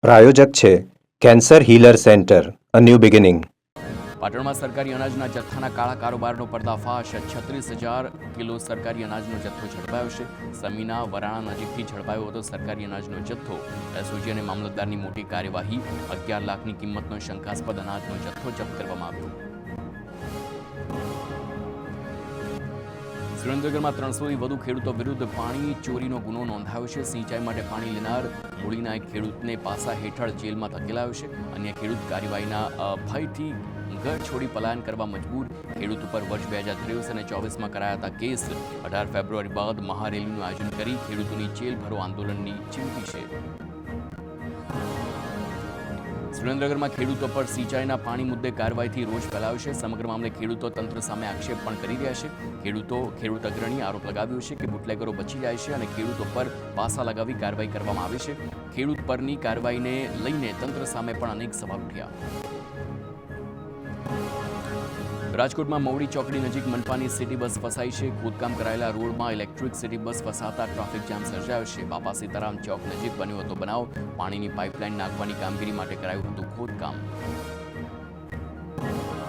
પ્રાયોજક છે cancer healer centre, a new beginning. પાટણમાં સરકારી અનાજના જથ્થાના કાળા કારોબારનો પર્દાફાશ. 36,000 કિલો સરકારી અનાજનો જથ્થો ઝડપાયો છે. સમીના વરાણા નજીકથી ઝડપાયો હતો સરકારી અનાજનો જથ્થો. એસઓજી અને મામલતદારની મોટી કાર્યવાહી. 11 લાખની કિંમતનો શંકાસ્પદ અનાજનો જથ્થો જપ્ત કરવામાં આવ્યો. સુરેન્દ્રનગરમાં 300થી વધુ ખેડૂતો વિરુદ્ધ પાણી ચોરીનો ગુનો નોંધાયો છે. સિંચાઈ માટે પાણી લેનાર મૂળીના એક ખેડૂતને પાસા હેઠળ જેલમાં ધકેલાયો છે. અન્ય ખેડૂત કાર્યવાહીના ભયથી ઘર છોડી પલાયન કરવા મજબૂર. ખેડૂત ઉપર વર્ષ 2023 અને 24માં કરાયા હતા કેસ. 18 ફેબ્રુઆરી બાદ મહારેલીનું આયોજન કરી ખેડૂતોની જેલ ભરો આંદોલનની ચીમકી છે. સુરેન્દ્રનગરમાં ખેડૂતો પર સિંચાઈના પાણી મુદ્દે કાર્યવાહીથી રોષ ફેલાયો છે. સમગ્ર મામલે ખેડૂતો તંત્ર સામે આક્ષેપ પણ કરી રહ્યા છે. ખેડૂત અગ્રણીએ આરોપ લગાવ્યો છે કે બુટલેગરો બચી જાય છે અને ખેડૂતો પર પાસા લગાવી કાર્યવાહી કરવામાં આવે છે. ખેડૂત પરની કાર્યવાહીને લઈને તંત્ર સામે પણ અનેક સવાલ ઉઠ્યા. રાજકોટમાં મવડી ચોકડી નજીક મનપાની સિટી બસ ફસાઈ છે. ખોદકામ કરાયેલા રોડમાં ઇલેક્ટ્રિક સિટી બસ ફસાતા ટ્રાફિક જામ સર્જાયો છે. બાપા સીતારામ ચોક નજીક બન્યો હતો બનાવ. પાણીની પાઇપલાઇન નાખવાની કામગીરી માટે કરાયું હતું ખોદકામ.